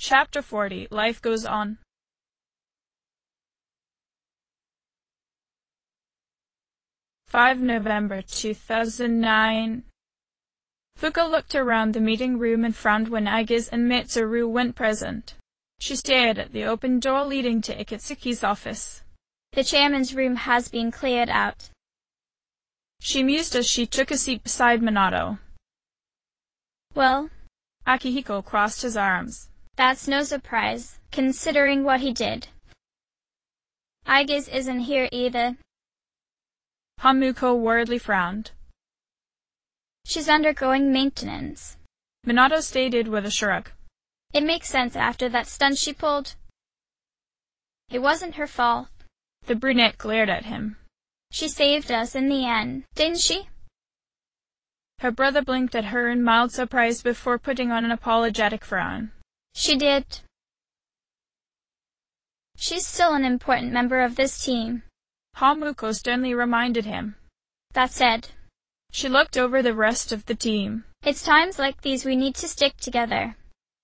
Chapter 40. Life Goes On. 5 November 2009. Fuka looked around the meeting room and frowned when Aigis and Mitsuru went present. She stared at the open door leading to Ikitsuki's office. The chairman's room has been cleared out, she mused as she took a seat beside Minato. Well, Akihiko crossed his arms. That's no surprise, considering what he did. Aigis isn't here either. Hamuko worriedly frowned. She's undergoing maintenance, Minato stated with a shrug. It makes sense after that stunt she pulled. It wasn't her fault. The brunette glared at him. She saved us in the end, didn't she? Her brother blinked at her in mild surprise before putting on an apologetic frown. She did. She's still an important member of this team, Hamuko sternly reminded him. That said, she looked over the rest of the team. It's times like these we need to stick together.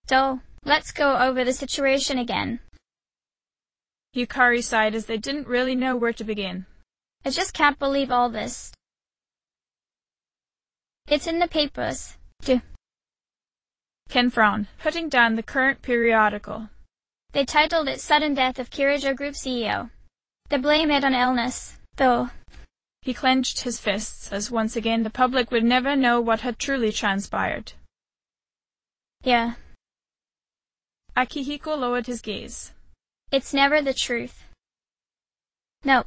So, let's go over the situation again. Yukari sighed as they didn't really know where to begin. I just can't believe all this. It's in the papers, too. Ken frowned, putting down the current periodical. They titled it Sudden Death of Kirijo Group CEO. They blame it on illness, though. He clenched his fists as once again the public would never know what had truly transpired. Yeah. Akihiko lowered his gaze. It's never the truth. No.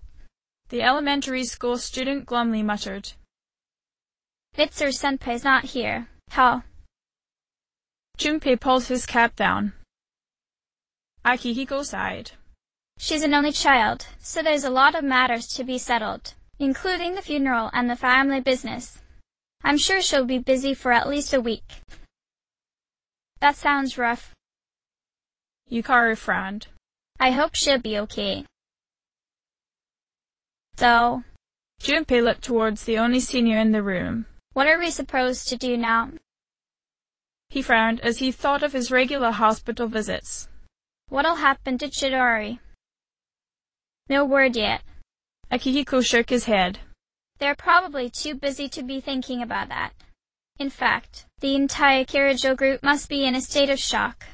The elementary school student glumly muttered. Mitsuru-senpai's not here. How? Junpei pulled his cap down. Akihiko sighed. She's an only child, so there's a lot of matters to be settled, including the funeral and the family business. I'm sure she'll be busy for at least a week. That sounds rough. Yukari frowned. I hope she'll be okay. So, Junpei looked towards the only senior in the room. What are we supposed to do now? He frowned as he thought of his regular hospital visits. What'll happen to Chidori? No word yet. Akihiko shook his head. They're probably too busy to be thinking about that. In fact, the entire Kirijo group must be in a state of shock.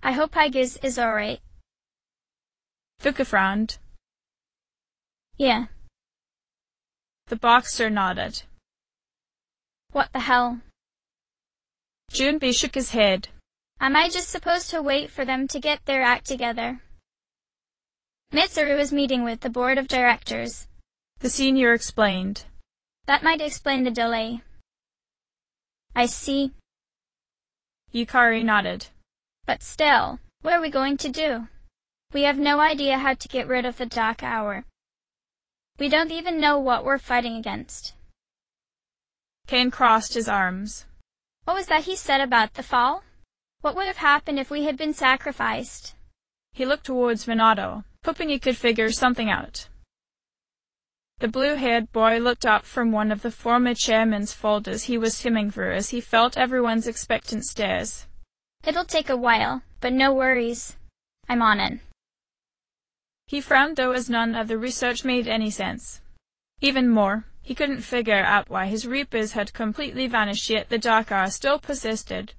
I hope Aigis is alright. Fuka frowned. Yeah. The boxer nodded. What the hell? Junpei shook his head. Am I just supposed to wait for them to get their act together? Mitsuru is meeting with the board of directors, the senior explained. That might explain the delay. I see. Yukari nodded. But still, what are we going to do? We have no idea how to get rid of the dark hour. We don't even know what we're fighting against. Ken crossed his arms. What was that he said about the fall? What would have happened if we had been sacrificed? He looked towards Minato, hoping he could figure something out. The blue-haired boy looked up from one of the former chairman's folders he was skimming through as he felt everyone's expectant stares. It'll take a while, but no worries. I'm on it. He frowned though as none of the research made any sense. Even more, he couldn't figure out why his reapers had completely vanished yet the dark hour still persisted.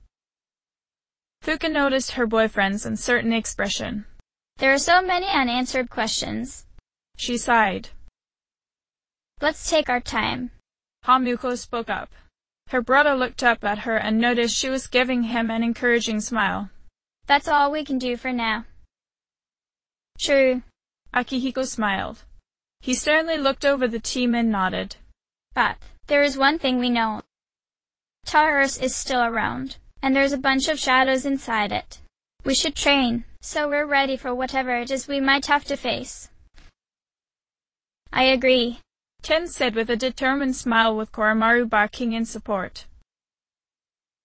Fuka noticed her boyfriend's uncertain expression. There are so many unanswered questions. She sighed. Let's take our time. Hamuko spoke up. Her brother looked up at her and noticed she was giving him an encouraging smile. That's all we can do for now. True. Akihiko smiled. He sternly looked over the team and nodded. But there is one thing we know. Taurus is still around, and there's a bunch of shadows inside it. We should train, so we're ready for whatever it is we might have to face. I agree, Ken said with a determined smile with Koromaru barking in support.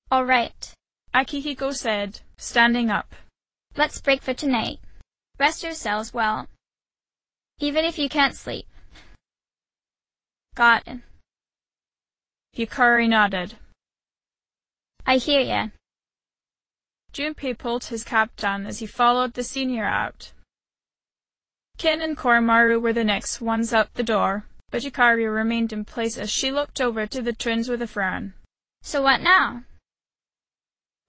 All right, Akihiko said, standing up. Let's break for tonight. Rest yourselves well, even if you can't sleep. Got it. Yukari nodded. I hear ya. Junpei pulled his cap down as he followed the senior out. Kin and Koromaru were the next ones out the door, but Yukari remained in place as she looked over to the twins with a frown. So what now?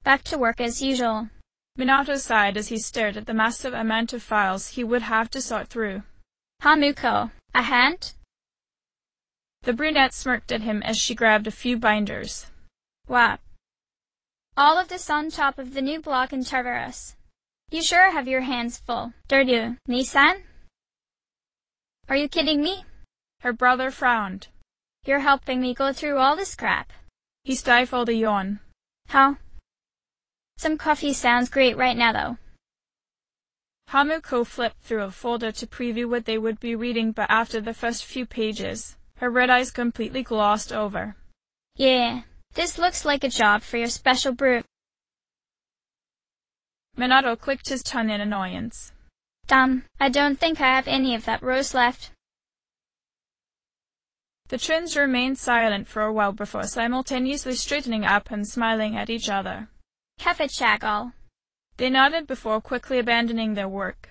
Back to work as usual. Minato sighed as he stared at the massive amount of files he would have to sort through. Hamuko, a hand? The brunette smirked at him as she grabbed a few binders. What? All of this on top of the new block in Tartarus. You sure have your hands full, don't you, Nissan? Are you kidding me? Her brother frowned. You're helping me go through all this crap. He stifled a yawn. How? Some coffee sounds great right now, though. Hamuko flipped through a folder to preview what they would be reading, but after the first few pages, her red eyes completely glossed over. Yeah, this looks like a job for your special brew. Minato clicked his tongue in annoyance. Damn, I don't think I have any of that rose left. The twins remained silent for a while before simultaneously straightening up and smiling at each other. Cafe Chagal. They nodded before quickly abandoning their work.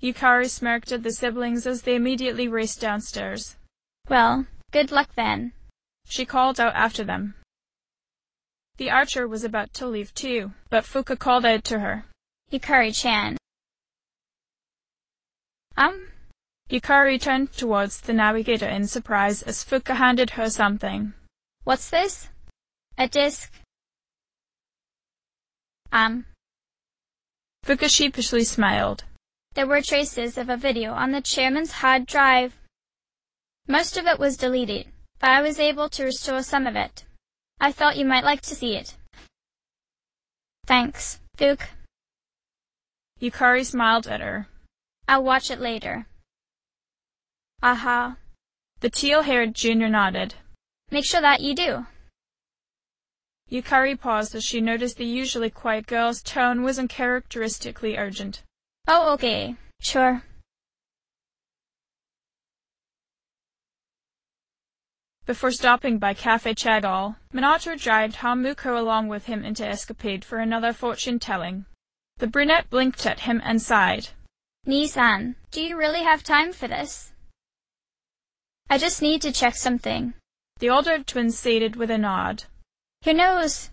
Yukari smirked at the siblings as they immediately raced downstairs. Well, good luck then, she called out after them. The archer was about to leave too, but Fuka called out to her. Yukari-chan. Yukari turned towards the navigator in surprise as Fuka handed her something. What's this? A disc? Fuka sheepishly smiled. There were traces of a video on the chairman's hard drive. Most of it was deleted, but I was able to restore some of it. I thought you might like to see it. Thanks, Fuka. Yukari smiled at her. I'll watch it later. Aha. The teal-haired junior nodded. Make sure that you do. Yukari paused as she noticed the usually quiet girl's tone was uncharacteristically urgent. Oh, okay. Sure. Before stopping by Cafe Chagal, Minato dragged Hamuko along with him into Escapade for another fortune-telling. The brunette blinked at him and sighed. Nissan, do you really have time for this? I just need to check something. The older twin stated with a nod. Who knows?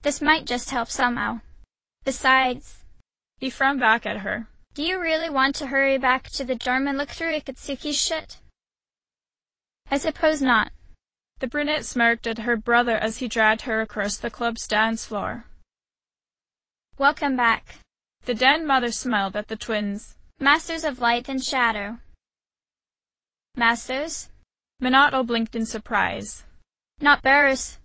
This might just help somehow. Besides... He frowned back at her. Do you really want to hurry back to the dorm and look through Ikatsuki's shit? I suppose not. The brunette smirked at her brother as he dragged her across the club's dance floor. Welcome back. The den mother smiled at the twins. Masters of Light and Shadow. Masters? Minato blinked in surprise. Not bearers.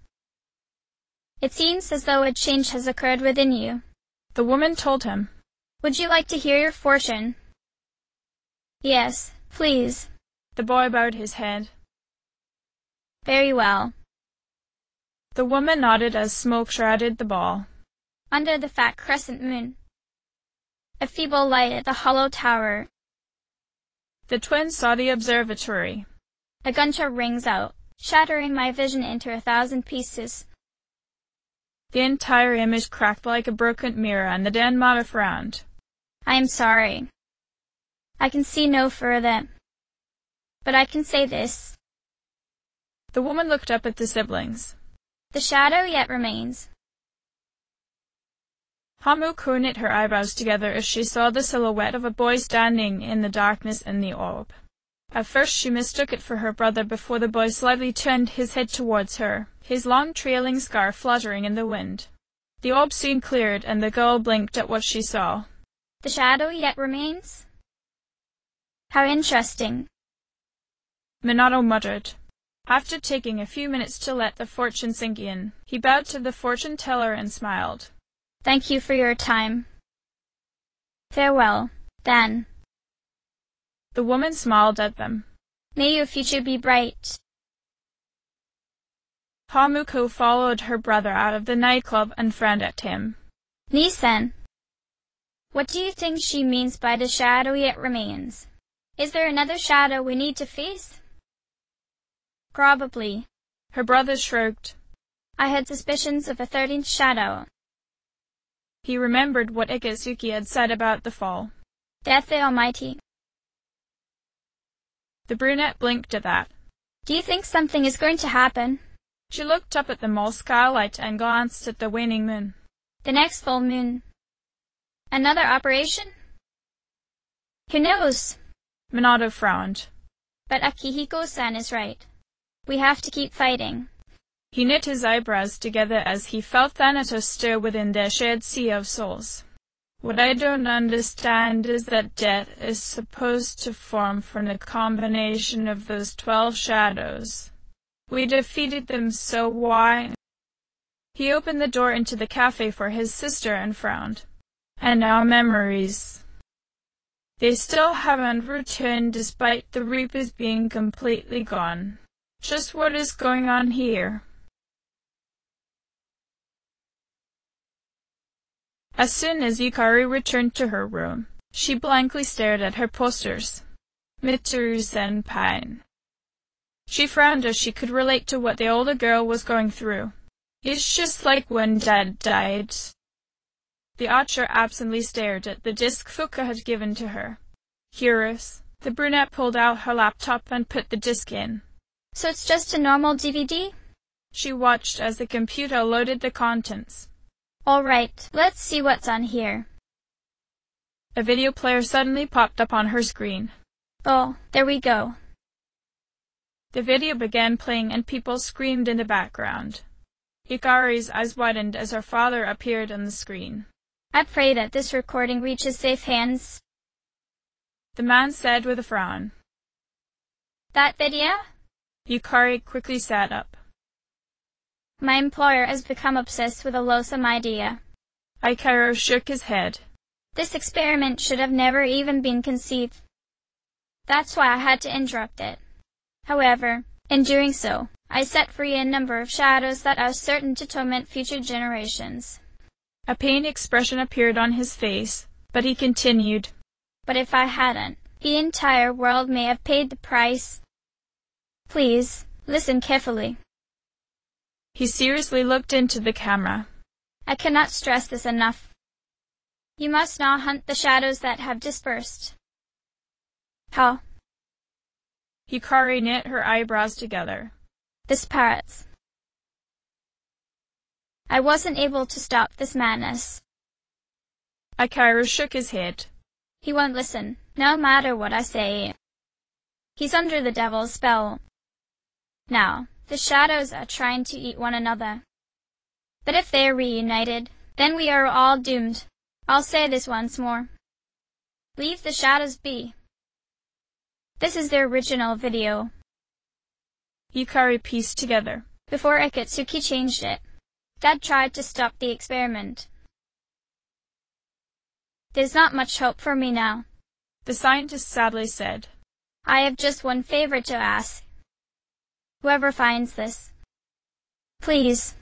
It seems as though a change has occurred within you. The woman told him. Would you like to hear your fortune? Yes, please. The boy bowed his head. Very well. The woman nodded as smoke shrouded the ball. Under the fat crescent moon. A feeble light at the hollow tower. The twins saw the observatory. A gunshot rings out, shattering my vision into 1,000 pieces. The entire image cracked like a broken mirror, and the den mother frowned. I am sorry. I can see no further. But I can say this. The woman looked up at the siblings. The shadow yet remains. Hamuko knit her eyebrows together as she saw the silhouette of a boy standing in the darkness in the orb. At first she mistook it for her brother before the boy slightly turned his head towards her, his long trailing scarf fluttering in the wind. The orb soon cleared, and the girl blinked at what she saw. The shadow yet remains? How interesting. Minato muttered. After taking a few minutes to let the fortune sink in, he bowed to the fortune teller and smiled. Thank you for your time. Farewell, then. The woman smiled at them. May your future be bright. Hamuko followed her brother out of the nightclub and frowned at him. Nissan, what do you think she means by the shadow yet remains? Is there another shadow we need to face? Probably. Her brother shrugged. I had suspicions of a 13th shadow. He remembered what Iketsuki had said about the fall. Death the Almighty. The brunette blinked at that. Do you think something is going to happen? She looked up at the mall skylight and glanced at the waning moon. The next full moon. Another operation? Who knows? Minato frowned. But Akihiko-san is right. We have to keep fighting. He knit his eyebrows together as he felt Thanatos stir within their shared sea of souls. What I don't understand is that death is supposed to form from the combination of those 12 shadows. We defeated them, so why? He opened the door into the cafe for his sister and frowned. And now memories. They still haven't returned despite the Reapers being completely gone. Just what is going on here? As soon as Yukari returned to her room, she blankly stared at her posters. Mitsuru-senpai. She frowned as she could relate to what the older girl was going through. It's just like when Dad died. The archer absently stared at the disc Fuka had given to her. Curious, the brunette pulled out her laptop and put the disc in. So it's just a normal DVD? She watched as the computer loaded the contents. All right, let's see what's on here. A video player suddenly popped up on her screen. Oh, there we go. The video began playing and people screamed in the background. Yukari's eyes widened as her father appeared on the screen. I pray that this recording reaches safe hands. The man said with a frown. That video? Yukari quickly sat up. My employer has become obsessed with a loathsome idea. Aikaro shook his head. This experiment should have never even been conceived. That's why I had to interrupt it. However, in doing so, I set free a number of shadows that are certain to torment future generations. A pained expression appeared on his face, but he continued. But if I hadn't, the entire world may have paid the price. Please, listen carefully. He seriously looked into the camera. I cannot stress this enough. You must now hunt the shadows that have dispersed. How? Yukari knit her eyebrows together. This parrots. I wasn't able to stop this madness. Aikaro shook his head. He won't listen, no matter what I say. He's under the devil's spell. Now, the shadows are trying to eat one another. But if they are reunited, then we are all doomed. I'll say this once more. Leave the shadows be. This is the original video. Yukari pieced together. Before Iketsuki changed it, Dad tried to stop the experiment. There's not much hope for me now. The scientist sadly said. I have just one favor to ask. Whoever finds this, please,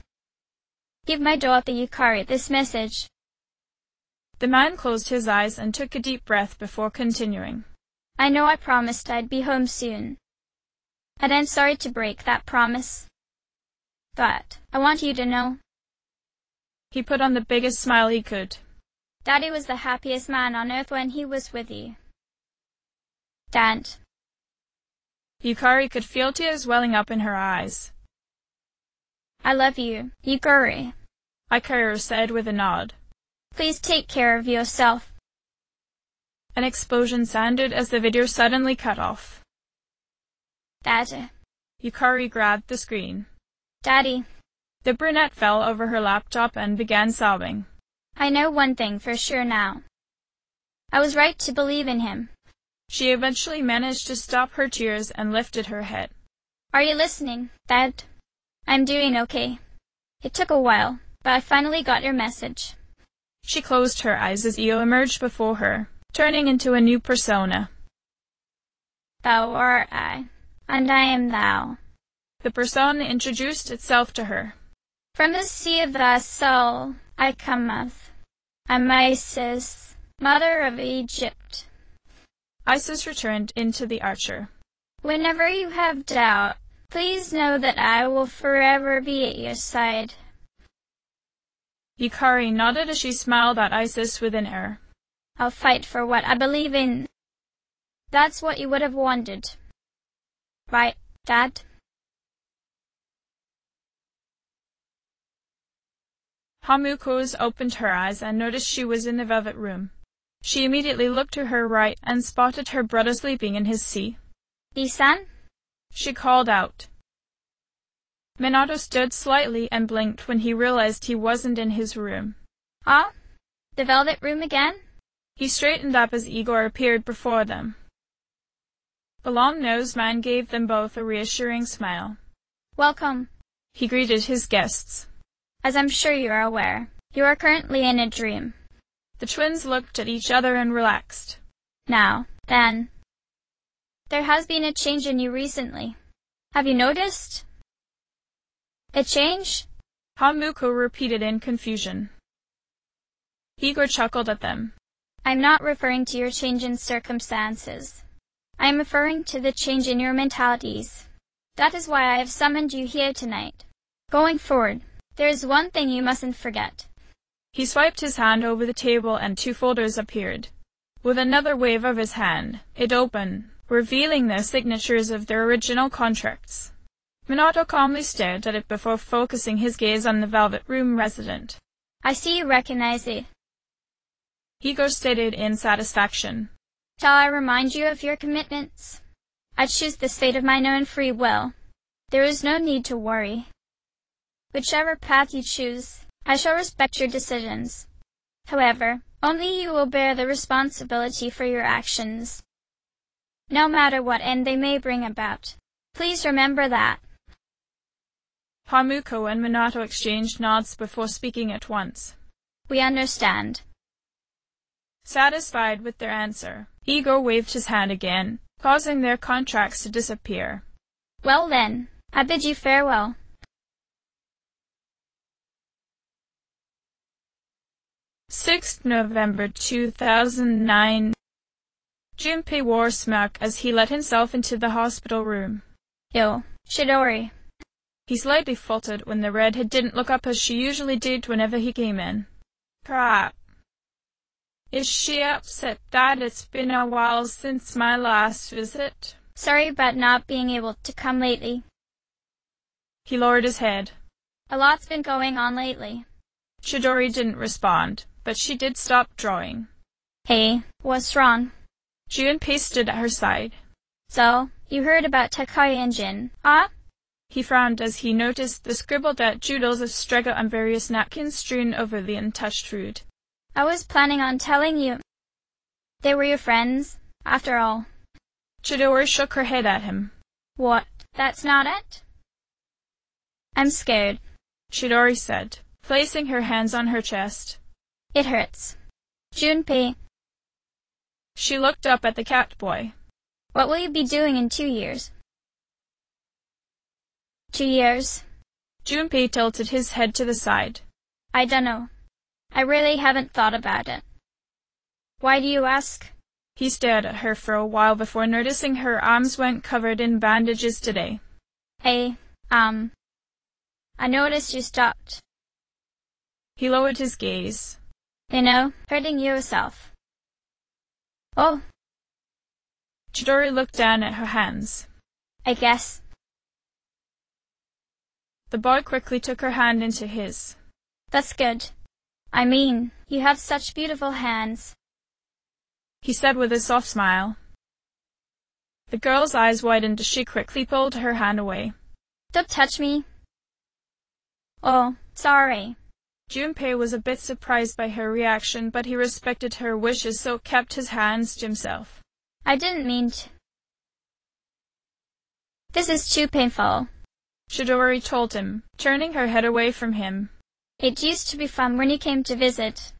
give my daughter Yukari this message. The man closed his eyes and took a deep breath before continuing. I know I promised I'd be home soon, and I'm sorry to break that promise. But I want you to know. He put on the biggest smile he could. Daddy was the happiest man on earth when he was with you. Dad. Yukari could feel tears welling up in her eyes. I love you, Yukari, Aikaro said with a nod. Please take care of yourself. An explosion sounded as the video suddenly cut off. Daddy. Yukari grabbed the screen. Daddy. The brunette fell over her laptop and began sobbing. I know one thing for sure now. I was right to believe in him. She eventually managed to stop her tears and lifted her head. Are you listening, Dad? I'm doing okay. It took a while, but I finally got your message. She closed her eyes as Io emerged before her, turning into a new persona. Thou art I, and I am thou. The persona introduced itself to her. From the sea of thy soul I cometh. I'm Isis, mother of Egypt. Isis returned into the archer. Whenever you have doubt, please know that I will forever be at your side. Yukari nodded as she smiled at Isis within her. I'll fight for what I believe in. That's what you would have wanted. Right, Dad? Hamuko opened her eyes and noticed she was in the velvet room. She immediately looked to her right and spotted her brother sleeping in his seat. Isan? She called out. Minato stood slightly and blinked when he realized he wasn't in his room. Ah? The velvet room again? He straightened up as Igor appeared before them. The long-nosed man gave them both a reassuring smile. Welcome. He greeted his guests. As I'm sure you are aware, you are currently in a dream. The twins looked at each other and relaxed. Now, then, there has been a change in you recently. Have you noticed? A change? Hamuko repeated in confusion. Igor chuckled at them. I'm not referring to your change in circumstances. I am referring to the change in your mentalities. That is why I have summoned you here tonight. Going forward, there is one thing you mustn't forget. He swiped his hand over the table and 2 folders appeared. With another wave of his hand, it opened, revealing the signatures of their original contracts. Minato calmly stared at it before focusing his gaze on the Velvet Room resident. I see you recognize it. Igor stated in satisfaction. Shall I remind you of your commitments? I choose this fate of mine own free will. There is no need to worry. Whichever path you choose, I shall respect your decisions. However, only you will bear the responsibility for your actions, no matter what end they may bring about. Please remember that. Hamuko and Minato exchanged nods before speaking at once. We understand. Satisfied with their answer, Igor waved his hand again, causing their contracts to disappear. Well then, I bid you farewell. 6th November 2009. Junpei wore a smirk as he let himself into the hospital room. Yo, Chidori. He slightly faltered when the redhead didn't look up as she usually did whenever he came in. Crap. Is she upset that it's been a while since my last visit? Sorry about not being able to come lately. He lowered his head. A lot's been going on lately. Chidori didn't respond, but she did stop drawing. Hey, what's wrong? Junpei stood at her side. So, you heard about Takai and Jin, ah? He frowned as he noticed the scribbled-out doodles of strega on various napkins strewn over the untouched food. I was planning on telling you. They were your friends, after all. Chidori shook her head at him. What, that's not it? I'm scared, Chidori said, placing her hands on her chest. It hurts. Junpei. She looked up at the cat boy. What will you be doing in 2 years? 2 years? Junpei tilted his head to the side. I dunno. I really haven't thought about it. Why do you ask? He stared at her for a while before noticing her arms went covered in bandages today. I noticed you stopped. He lowered his gaze. Hurting yourself. Oh. Chidori looked down at her hands. I guess. The boy quickly took her hand into his. That's good. I mean, you have such beautiful hands, he said with a soft smile. The girl's eyes widened as she quickly pulled her hand away. Don't touch me. Oh, sorry. Junpei was a bit surprised by her reaction, but he respected her wishes, so kept his hands to himself. I didn't mean to. This is too painful, Chidori told him, turning her head away from him. It used to be fun when you came to visit.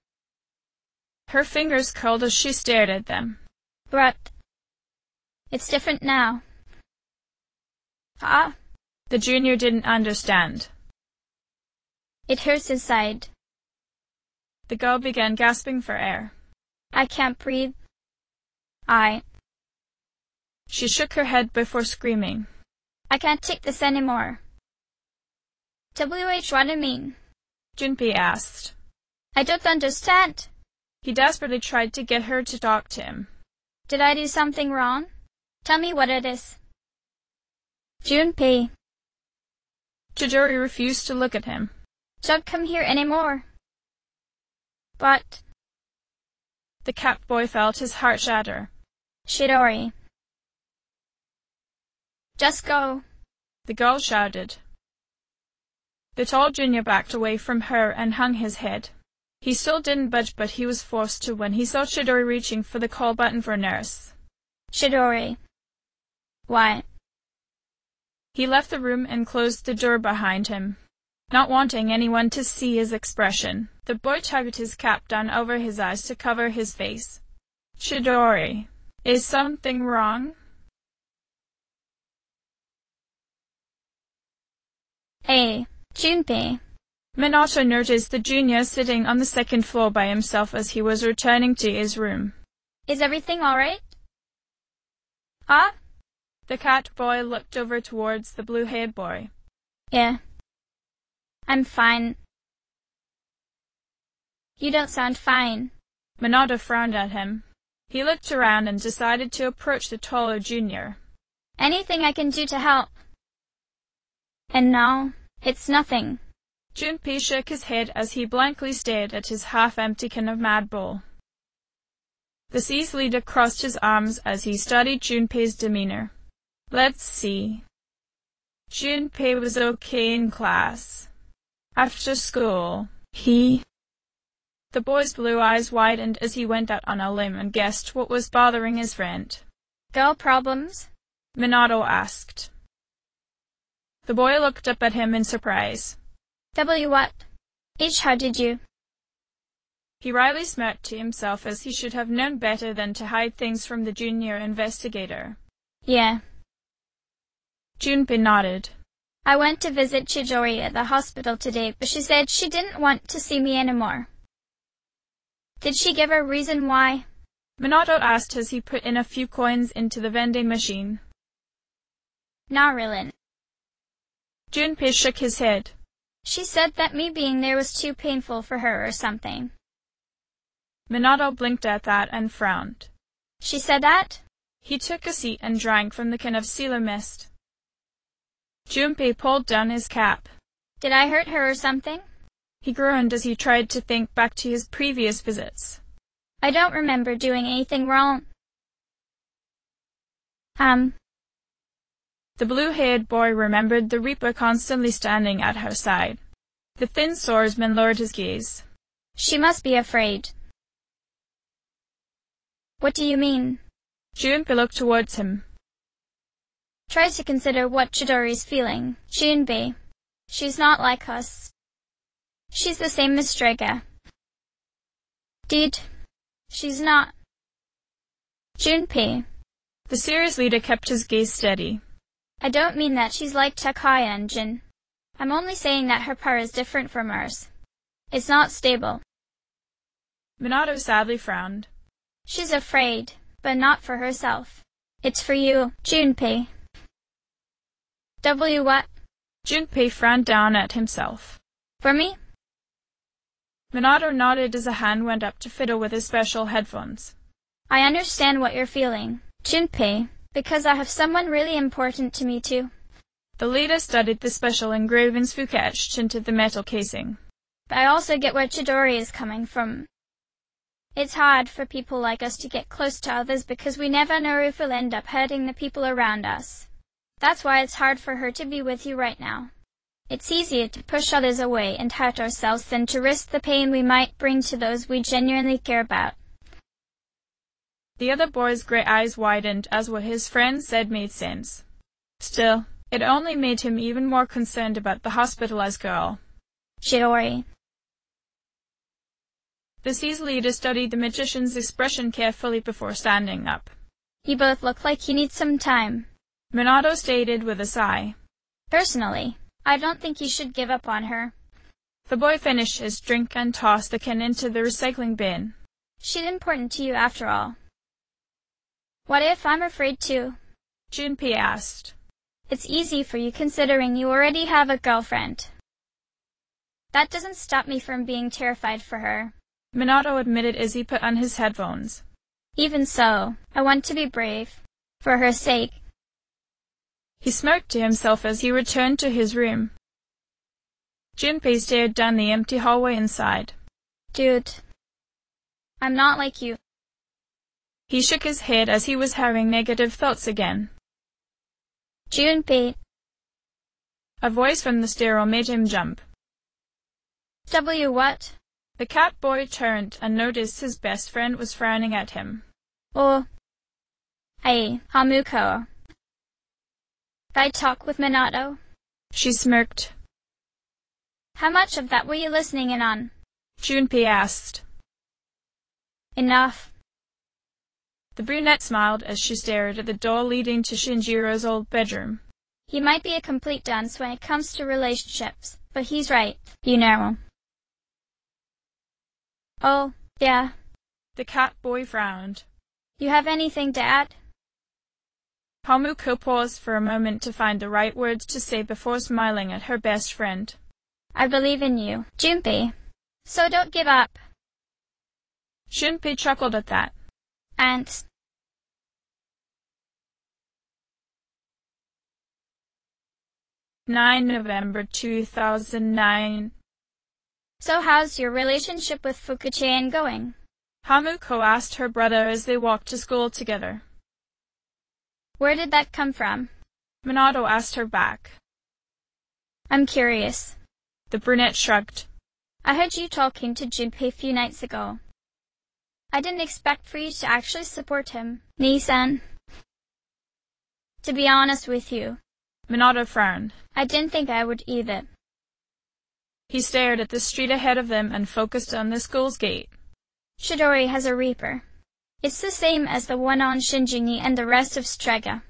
Her fingers curled as she stared at them. But it's different now. Ah? The junior didn't understand. It hurts inside. The girl began gasping for air. I can't breathe. She shook her head before screaming. I can't take this anymore. WH, what do you mean? Junpei asked. I don't understand. He desperately tried to get her to talk to him. Did I do something wrong? Tell me what it is. Junpei. Chidori refused to look at him. Don't come here anymore. But... The cat boy felt his heart shatter. Chidori. Just go. The girl shouted. The tall junior backed away from her and hung his head. He still didn't budge, but he was forced to when he saw Chidori reaching for the call button for a nurse. Chidori. Why? He left the room and closed the door behind him, not wanting anyone to see his expression. The boy tugged his cap down over his eyes to cover his face. Chidori, is something wrong? Hey, Junpei. Minato noticed the junior sitting on the second floor by himself as he was returning to his room. Is everything all right? Ah? The cat boy looked over towards the blue-haired boy. Yeah. I'm fine. You don't sound fine. Minato frowned at him. He looked around and decided to approach the taller junior. Anything I can do to help? And no, it's nothing. Junpei shook his head as he blankly stared at his half-empty can of Mad Bull. The SEAS leader crossed his arms as he studied Junpei's demeanor. Let's see. Junpei was okay in class. After school, The boy's blue eyes widened as he went out on a limb and guessed what was bothering his friend. Girl problems? Minato asked. The boy looked up at him in surprise. What? How did you? He wryly smirked to himself as he should have known better than to hide things from the junior investigator. Yeah. Junpei nodded. I went to visit Chidori at the hospital today, but she said she didn't want to see me anymore. Did she give a reason why? Minato asked as he put in a few coins into the vending machine. Not really. Junpei shook his head. She said that me being there was too painful for her or something. Minato blinked at that and frowned. She said that? He took a seat and drank from the can of Sila mist. Junpei pulled down his cap. Did I hurt her or something? He groaned as he tried to think back to his previous visits. I don't remember doing anything wrong. The blue-haired boy remembered the Reaper constantly standing at her side. The thin swordsman lowered his gaze. She must be afraid. What do you mean? Junpei looked towards him. Try to consider what Chidori's feeling. Junpei. She's not like us. She's the same as Strega. She's not. Junpei. The serious leader kept his gaze steady. I don't mean that she's like Takaya and Jin. I'm only saying that her power is different from ours. It's not stable. Minato sadly frowned. She's afraid, but not for herself. It's for you, Junpei. What? Junpei frowned down at himself. For me? Minato nodded as a hand went up to fiddle with his special headphones. I understand what you're feeling, Junpei, because I have someone really important to me too. The leader studied the special engravings Fuka etched into the metal casing. But I also get where Chidori is coming from. It's hard for people like us to get close to others because we never know if we'll end up hurting the people around us. That's why it's hard for her to be with you right now. It's easier to push others away and hurt ourselves than to risk the pain we might bring to those we genuinely care about. The other boy's grey eyes widened as what his friend said made sense. Still, it only made him even more concerned about the hospitalized girl. Chidori. The SEAS leader studied the magician's expression carefully before standing up. You both look like you need some time. Minato stated with a sigh. Personally, I don't think you should give up on her. The boy finished his drink and tossed the can into the recycling bin. She's important to you after all. What if I'm afraid too? Junpei asked. It's easy for you considering you already have a girlfriend. That doesn't stop me from being terrified for her, Minato admitted as he put on his headphones. Even so, I want to be brave. For her sake. He smirked to himself as he returned to his room. Junpei stared down the empty hallway inside. Dude, I'm not like you. He shook his head as he was having negative thoughts again. Junpei. A voice from the stairwell made him jump. What? The cat boy turned and noticed his best friend was frowning at him. Oh. Hey, Hamuko. I talk with Minato? She smirked. How much of that were you listening in on? Junpei asked. Enough. The brunette smiled as she stared at the door leading to Shinjiro's old bedroom. He might be a complete dunce when it comes to relationships, but he's right, you know. Oh, yeah. The cat boy frowned. You have anything to add? Hamuko paused for a moment to find the right words to say before smiling at her best friend. I believe in you, Junpei. So don't give up. Junpei chuckled at that. And 9 November 2009. So how's your relationship with Fukuchan going? Hamuko asked her brother as they walked to school together. Where did that come from? Minato asked her back. I'm curious. The brunette shrugged. I heard you talking to Junpei a few nights ago. I didn't expect for you to actually support him, Nissan. To be honest with you, Minato frowned. I didn't think I would either. He stared at the street ahead of them and focused on the school's gate. Chidori has a Reaper. It's the same as the one on Shinjingi and the rest of Strega.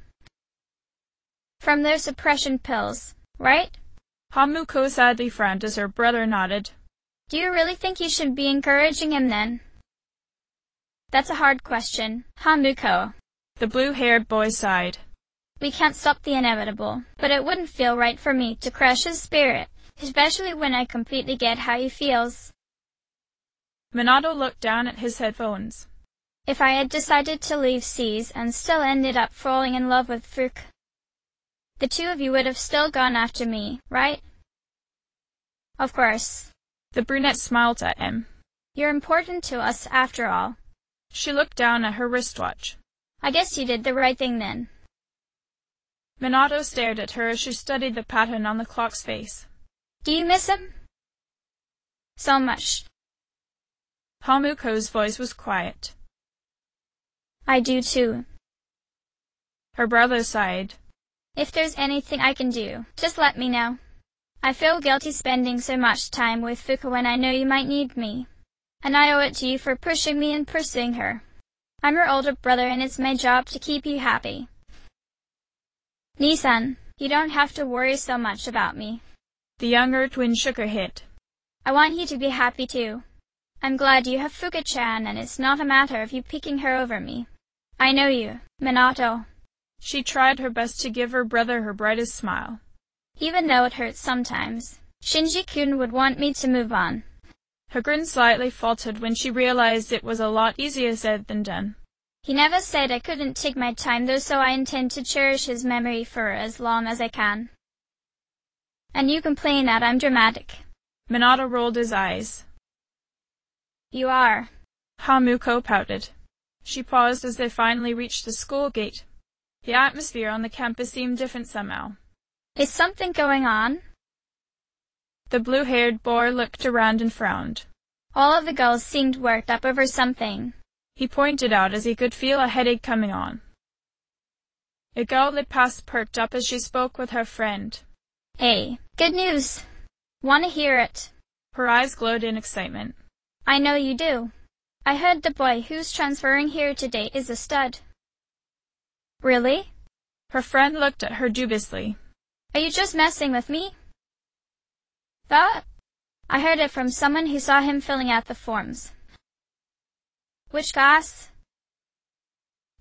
From their suppression pills, right? Hamuko sadly frowned as her brother nodded. Do you really think you should be encouraging him then? That's a hard question, Hamuko. The blue-haired boy sighed. We can't stop the inevitable, but it wouldn't feel right for me to crush his spirit, especially when I completely get how he feels. Minato looked down at his headphones. If I had decided to leave Seas and still ended up falling in love with Fuk, the two of you would have still gone after me, right? Of course. The brunette smiled at him. You're important to us after all. She looked down at her wristwatch. I guess you did the right thing then. Minato stared at her as she studied the pattern on the clock's face. Do you miss him? So much. Hamuko's voice was quiet. I do too. Her brother sighed. If there's anything I can do, just let me know. I feel guilty spending so much time with Fuka when I know you might need me. And I owe it to you for pushing me and pursuing her. I'm your older brother and it's my job to keep you happy. Nissan, you don't have to worry so much about me. The younger twin shook her head. I want you to be happy too. I'm glad you have Fuka-chan and it's not a matter of you picking her over me. I know you, Minato. She tried her best to give her brother her brightest smile. Even though it hurts sometimes, Shinji-kun would want me to move on. Her grin slightly faltered when she realized it was a lot easier said than done. He never said I couldn't take my time though, so I intend to cherish his memory for as long as I can. And you complain that I'm dramatic. Minato rolled his eyes. You are. Hamuko pouted. She paused as they finally reached the school gate. The atmosphere on the campus seemed different somehow. Is something going on? The blue-haired boy looked around and frowned. All of the girls seemed worked up over something. He pointed out as he could feel a headache coming on. A girl they passed perked up as she spoke with her friend. Hey, good news. Wanna hear it? Her eyes glowed in excitement. I know you do. I heard the boy who's transferring here today is a stud. Really? Her friend looked at her dubiously. Are you just messing with me? That? I heard it from someone who saw him filling out the forms. Which class?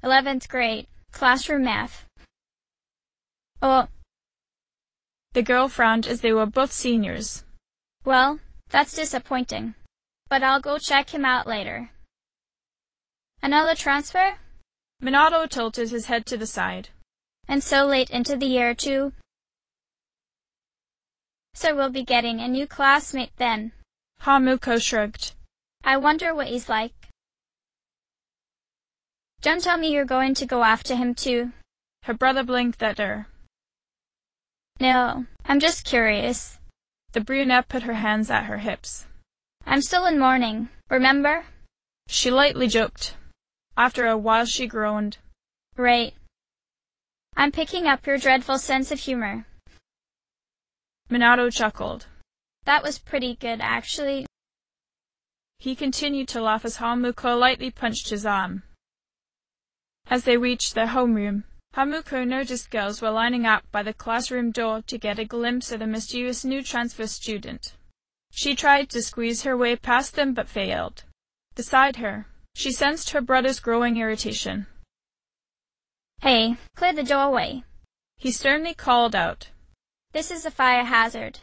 11th grade, classroom math. Oh. The girl frowned as they were both seniors. Well, That's disappointing. But I'll go check him out later. Another transfer? Minato tilted his head to the side. And so late into the year, too? So we'll be getting a new classmate then. Hamuko shrugged. I wonder what he's like. Don't tell me you're going to go after him too. Her brother blinked at her. No, I'm just curious. The brunette put her hands at her hips. I'm still in mourning, remember? She lightly joked. After a while she groaned. Right. I'm picking up your dreadful sense of humor. Minato chuckled. That was pretty good, actually. He continued to laugh as Hamuko lightly punched his arm. As they reached their homeroom, Hamuko noticed girls were lining up by the classroom door to get a glimpse of the mysterious new transfer student. She tried to squeeze her way past them but failed. Beside her, she sensed her brother's growing irritation. Hey, clear the doorway. He sternly called out. This is a fire hazard.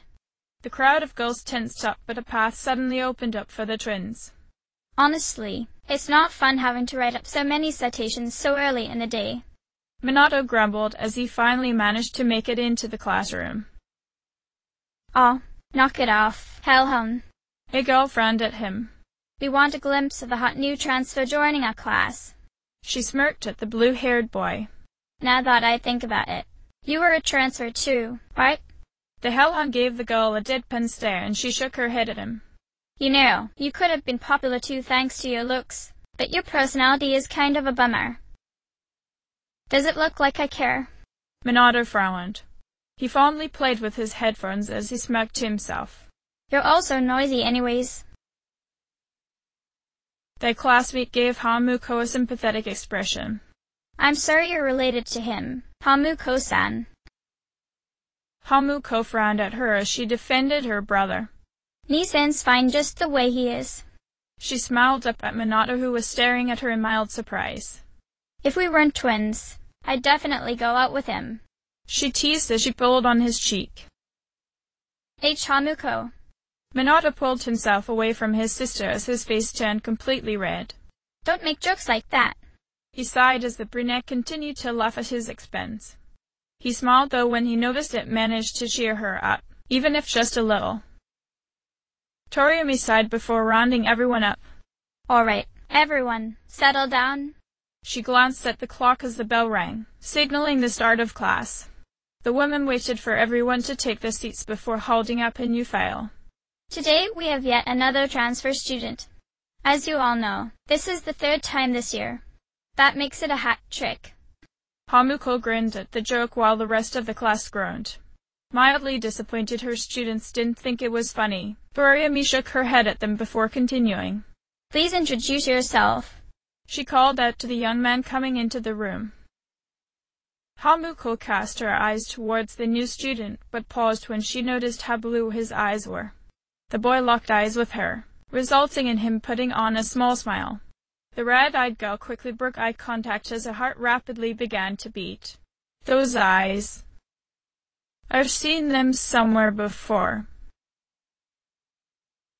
The crowd of girls tensed up, but a path suddenly opened up for the twins. Honestly, it's not fun having to write up so many citations so early in the day. Minato grumbled as he finally managed to make it into the classroom. Oh, knock it off, hellhound. A girl frowned at him. We want a glimpse of the hot new transfer joining our class. She smirked at the blue-haired boy. Now that I think about it, you were a transfer too, right? The hellhound gave the girl a deadpan stare and she shook her head at him. You know, you could have been popular too thanks to your looks, but your personality is kind of a bummer. Does it look like I care? Minato frowned. He fondly played with his headphones as he smirked to himself. You're also noisy anyways. Their classmate gave Hamuko a sympathetic expression. I'm sorry you're related to him, Hamuko-san. Hamuko frowned at her as she defended her brother. Nisen's fine just the way he is. She smiled up at Minato, who was staring at her in mild surprise. If we weren't twins, I'd definitely go out with him. She teased as she pulled on his cheek. Hamuko. Minato pulled himself away from his sister as his face turned completely red. Don't make jokes like that. He sighed as the brunette continued to laugh at his expense. He smiled though when he noticed it managed to cheer her up, even if just a little. Toriumi sighed before rounding everyone up. All right, everyone, settle down. She glanced at the clock as the bell rang, signaling the start of class. The woman waited for everyone to take their seats before holding up a new file. Today we have yet another transfer student. As you all know, this is the third time this year. That makes it a hat trick. Hamuko grinned at the joke while the rest of the class groaned. Mildly disappointed her students didn't think it was funny. Toriumi shook her head at them before continuing. Please introduce yourself. She called out to the young man coming into the room. Hamuko cast her eyes towards the new student, but paused when she noticed how blue his eyes were. The boy locked eyes with her, resulting in him putting on a small smile. The red-eyed girl quickly broke eye contact as her heart rapidly began to beat. Those eyes. I've seen them somewhere before.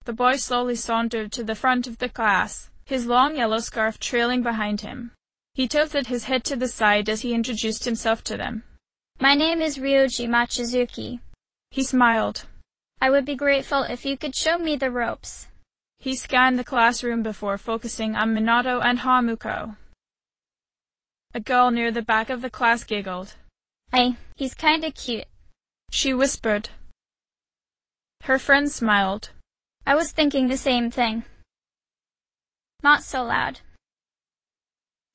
The boy slowly sauntered to the front of the class, his long yellow scarf trailing behind him. He tilted his head to the side as he introduced himself to them. My name is Ryoji Machizuki. He smiled. I would be grateful if you could show me the ropes. He scanned the classroom before focusing on Minato and Hamuko. A girl near the back of the class giggled. He's kinda cute. She whispered. Her friend smiled. I was thinking the same thing. Not so loud.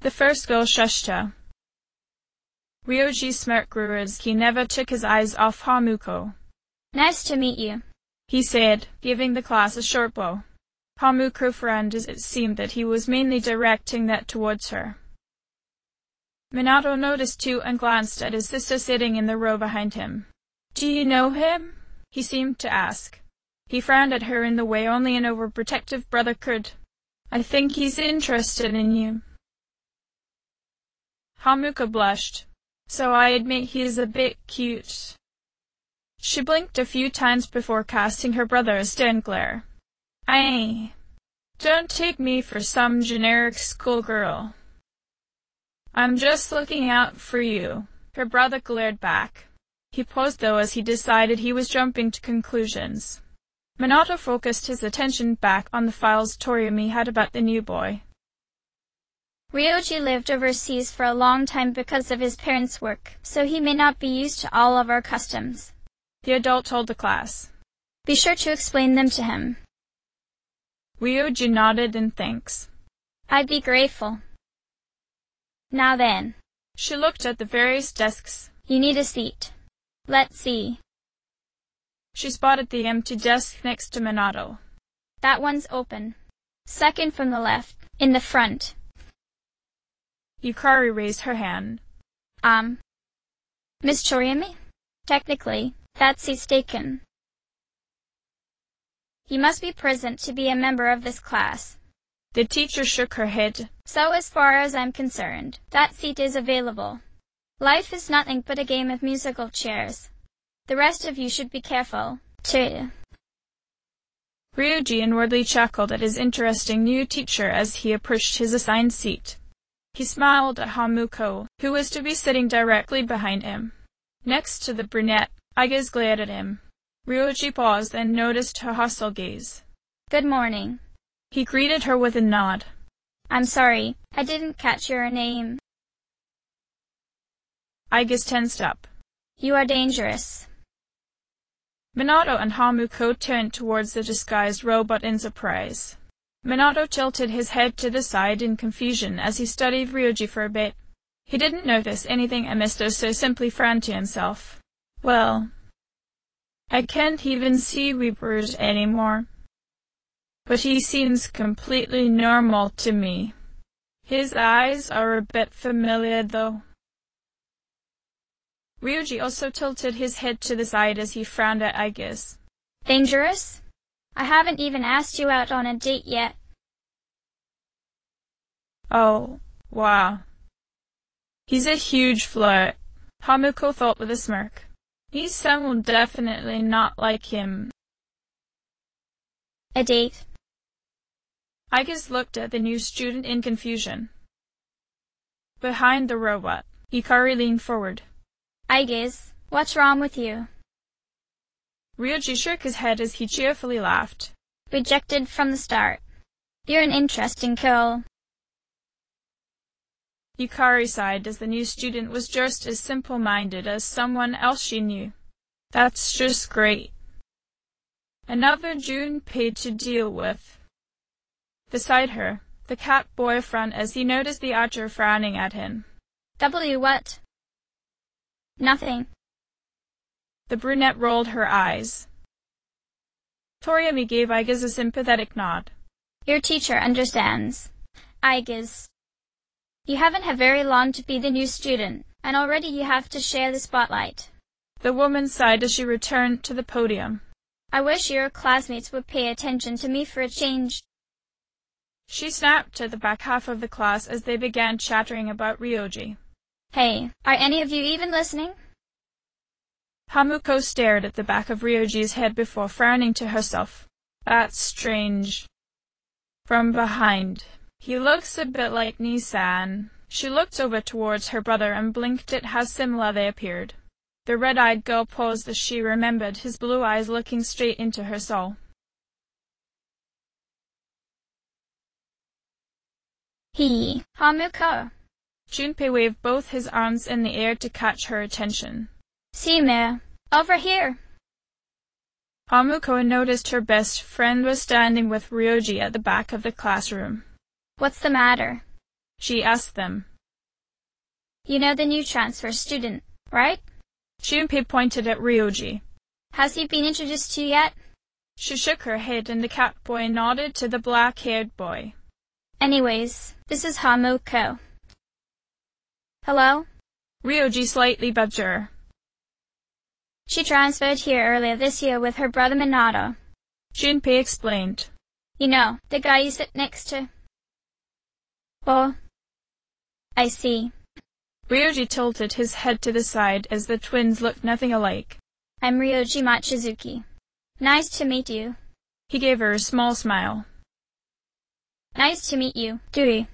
The first girl shushed her. Ryoji's smirk grew as he never took his eyes off Hamuko. Nice to meet you, he said, giving the class a short bow. Hamuko frowned as it seemed that he was mainly directing that towards her. Minato noticed too and glanced at his sister sitting in the row behind him. Do you know him? He seemed to ask. He frowned at her in the way only an overprotective brother could. I think he's interested in you. Hamuko blushed. So I admit he is a bit cute. She blinked a few times before casting her brother a stern glare. Don't take me for some generic schoolgirl. I'm just looking out for you. Her brother glared back. He paused though as he decided he was jumping to conclusions. Minato focused his attention back on the files Toriyami had about the new boy. Ryoji lived overseas for a long time because of his parents' work, so he may not be used to all of our customs. The adult told the class. Be sure to explain them to him. Ryoji nodded in thanks. I'd be grateful. Now then. She looked at the various desks. You need a seat. Let's see. She spotted the empty desk next to Minato. That one's open. Second from the left, in the front. Yukari raised her hand. Miss Toriyami? Technically, that seat's taken. You must be present to be a member of this class. The teacher shook her head. So as far as I'm concerned, that seat is available. Life is nothing but a game of musical chairs. The rest of you should be careful, too. Ryoji inwardly chuckled at his interesting new teacher as he approached his assigned seat. He smiled at Hamuko, who was to be sitting directly behind him. Next to the brunette, Aiges glared at him. Ryoji paused and noticed her hostile gaze. Good morning. He greeted her with a nod. I'm sorry, I didn't catch your name. Aiges tensed up. You are dangerous. Minato and Hamuko turned towards the disguised robot in surprise. Minato tilted his head to the side in confusion as he studied Ryoji for a bit. He didn't notice anything amiss, so simply frowned to himself. Well, I can't even see Reapers anymore. But he seems completely normal to me. His eyes are a bit familiar, though. Ryoji also tilted his head to the side as he frowned at Aiges. Dangerous? I haven't even asked you out on a date yet. Oh, wow. He's a huge flirt, Hamuko thought with a smirk. His-san will definitely not like him. A date? Aiges looked at the new student in confusion. Behind the robot, Hikari leaned forward. Aiges, what's wrong with you? Ryoji shook his head as he cheerfully laughed. Rejected from the start. You're an interesting girl. Yukari sighed as the new student was just as simple-minded as someone else she knew. That's just great. Another Junpei to deal with. Beside her, the cat boy frowned as he noticed the archer frowning at him. What? Nothing. The brunette rolled her eyes. Toriyami gave Aiges a sympathetic nod. Your teacher understands. Aiges. You haven't had very long to be the new student, and already you have to share the spotlight. The woman sighed as she returned to the podium. I wish your classmates would pay attention to me for a change. She snapped at the back half of the class as they began chattering about Ryoji. Hey, are any of you even listening? Hamuko stared at the back of Ryoji's head before frowning to herself. That's strange. From behind. He looks a bit like Nissan. She looked over towards her brother and blinked at how similar they appeared. The red-eyed girl paused as she remembered his blue eyes looking straight into her soul. Hamuko. Junpei waved both his arms in the air to catch her attention. Sime, over here. Hamuko noticed her best friend was standing with Ryoji at the back of the classroom. What's the matter? She asked them. You know the new transfer student, right? Junpei pointed at Ryoji. Has he been introduced to you yet? She shook her head and the cat boy nodded to the black-haired boy. Anyways, this is Hamuko. Hello? Ryoji slightly bumped her. She transferred here earlier this year with her brother Minato. Junpei explained. You know, the guy you sit next to. Oh, I see. Ryoji tilted his head to the side as the twins looked nothing alike. I'm Ryoji Machizuki. Nice to meet you. He gave her a small smile. Nice to meet you, Dewey.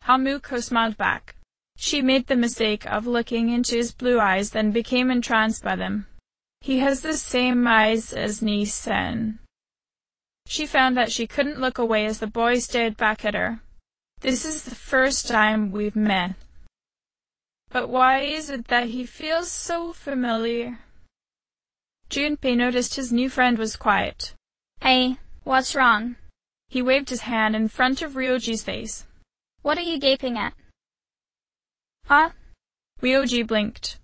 Hamuko smiled back. She made the mistake of looking into his blue eyes, then became entranced by them. He has the same eyes as Ni-sen. She found that she couldn't look away as the boy stared back at her. This is the first time we've met. But why is it that he feels so familiar? Junpei noticed his new friend was quiet. Hey, what's wrong? He waved his hand in front of Ryoji's face. What are you gaping at? Huh? Ryoji blinked.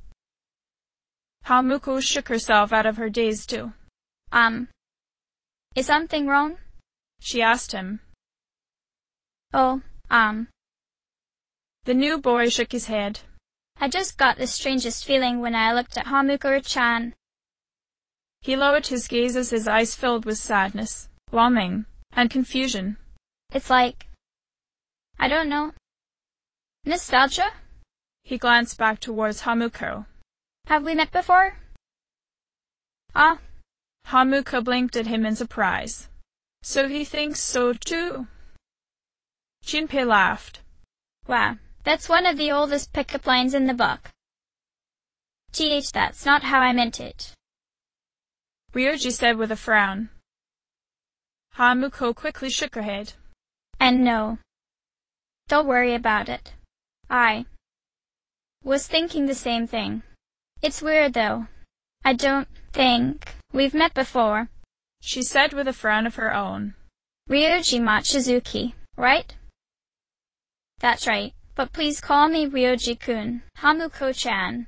Hamuko shook herself out of her daze too. Is something wrong? She asked him. Oh, The new boy shook his head. I just got the strangest feeling when I looked at Hamuko-chan. He lowered his gaze as his eyes filled with sadness, longing, and confusion. It's like, I don't know, nostalgia? He glanced back towards Hamuko. Have we met before? Hamuko blinked at him in surprise. So he thinks so too. Junpei laughed. Wow, that's one of the oldest pickup lines in the book. That's not how I meant it. Ryoji said with a frown. Hamuko quickly shook her head. And no. Don't worry about it. I was thinking the same thing. It's weird though. I don't think we've met before. She said with a frown of her own. Ryoji Machizuki, right? That's right, but please call me Ryoji-kun, Hamuko-chan.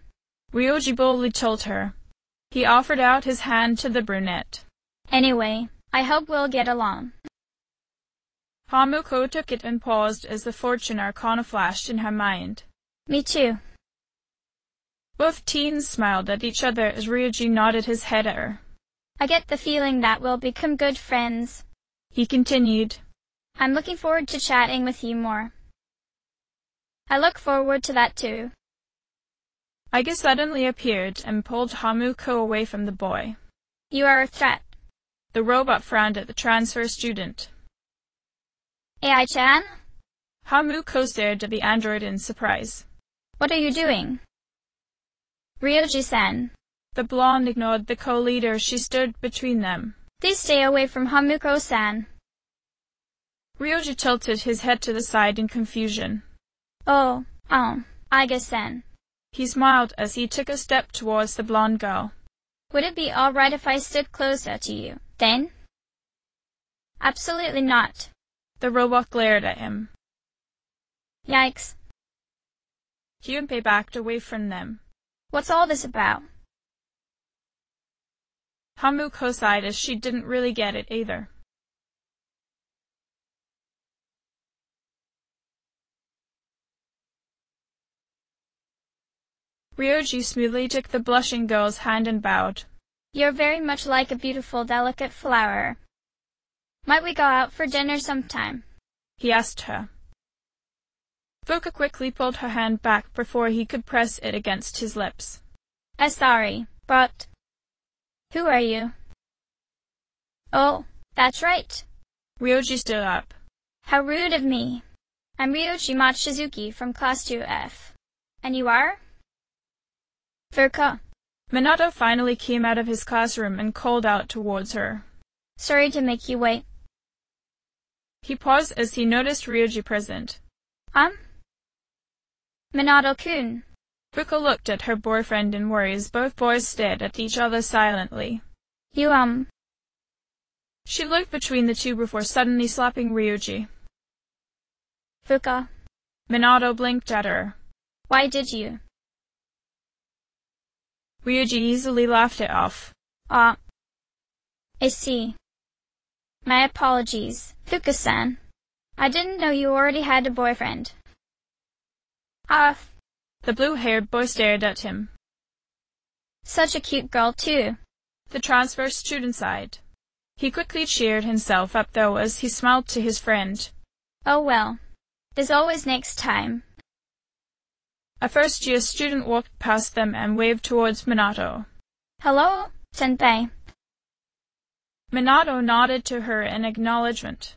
Ryoji boldly told her. He offered out his hand to the brunette. Anyway, I hope we'll get along. Hamuko took it and paused as the fortune arcana flashed in her mind. Me too. Both teens smiled at each other as Ryoji nodded his head at her. I get the feeling that we'll become good friends. He continued. I'm looking forward to chatting with you more. I look forward to that too. Aiga suddenly appeared and pulled Hamuko away from the boy. You are a threat. The robot frowned at the transfer student. AI-chan? Hamuko stared at the android in surprise. What are you doing? Ryoji-san. The blonde ignored the co-leader. She stood between them. Please stay away from Hamuko-san. Ryoji tilted his head to the side in confusion. Oh, Aiga-san. He smiled as he took a step towards the blonde girl. Would it be all right if I stood closer to you, then? Absolutely not. The robot glared at him. Yikes. Junpei backed away from them. What's all this about? Hamuko sighed as she didn't really get it either. Ryoji smoothly took the blushing girl's hand and bowed. You're very much like a beautiful, delicate flower. Might we go out for dinner sometime? He asked her. Fuka quickly pulled her hand back before he could press it against his lips. Sorry, but who are you? Oh, that's right. Ryoji stood up. How rude of me. I'm Ryoji Machizuki from Class 2F. And you are? Fuka. Minato finally came out of his classroom and called out towards her. Sorry to make you wait. He paused as he noticed Ryoji present. Minato-kun. Fuka looked at her boyfriend in worry as both boys stared at each other silently. You, She looked between the two before suddenly slapping Ryoji. Fuka. Minato blinked at her. Why did you? Ryoji easily laughed it off. I see. My apologies, Fuka-san. I didn't know you already had a boyfriend. The blue-haired boy stared at him. Such a cute girl, too. The transfer student sighed. He quickly cheered himself up though as he smiled to his friend. Oh well. There's always next time. A first-year student walked past them and waved towards Minato. Hello, Senpai. Minato nodded to her in acknowledgement.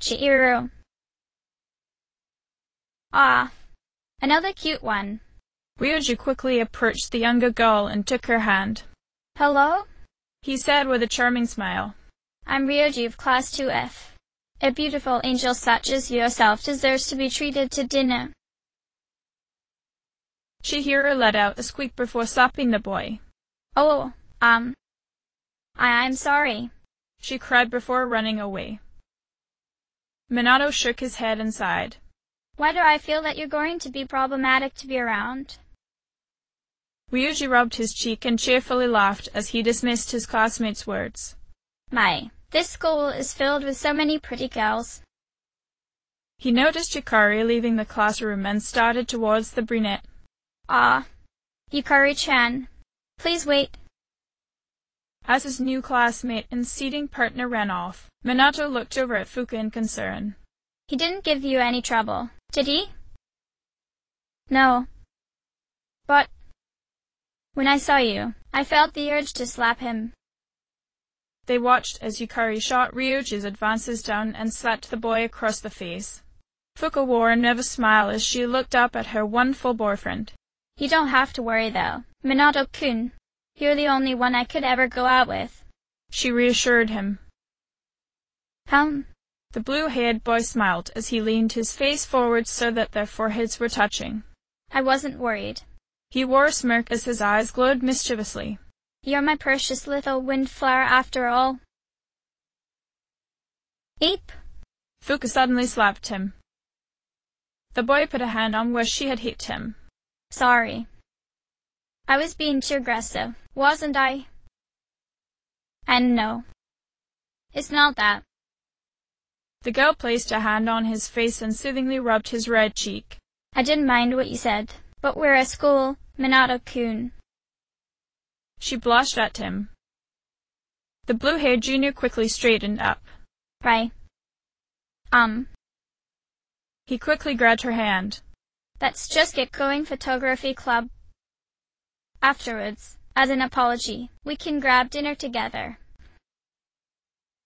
Chihiro. Ah, another cute one. Ryuji quickly approached the younger girl and took her hand. Hello? He said with a charming smile. I'm Ryuji of Class 2F. A beautiful angel such as yourself deserves to be treated to dinner. Chihiro let out a squeak before slapping the boy. Oh, I'm sorry, she cried before running away. Minato shook his head and sighed. Why do I feel that you're going to be problematic to be around? Ryuji rubbed his cheek and cheerfully laughed as he dismissed his classmate's words. This school is filled with so many pretty girls. He noticed Yukari leaving the classroom and started towards the brunette. Ah, Yukari-chan, please wait. As his new classmate and seating partner ran off, Minato looked over at Fuka in concern. He didn't give you any trouble, did he? No. But when I saw you, I felt the urge to slap him. They watched as Yukari shot Ryuji's advances down and slapped the boy across the face. Fuka wore a nervous smile as she looked up at her wonderful boyfriend. You don't have to worry though, Minato-kun. You're the only one I could ever go out with, she reassured him. The blue-haired boy smiled as he leaned his face forward so that their foreheads were touching. I wasn't worried. He wore a smirk as his eyes glowed mischievously. You're my precious little windflower after all. Eep! Fuka suddenly slapped him. The boy put a hand on where she had hit him. Sorry. I was being too aggressive, wasn't I? And no. It's not that. The girl placed a hand on his face and soothingly rubbed his red cheek. I didn't mind what you said, but we're at school, Minato-kun. She blushed at him. The blue-haired junior quickly straightened up. Right. He quickly grabbed her hand. Let's just get going photography club. Afterwards, as an apology, we can grab dinner together.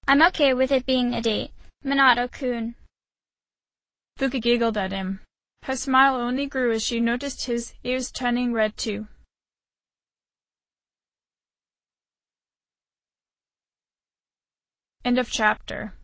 I'm okay with it being a date, Minato-kun. Fuka giggled at him. Her smile only grew as she noticed his ears turning red too. End of chapter.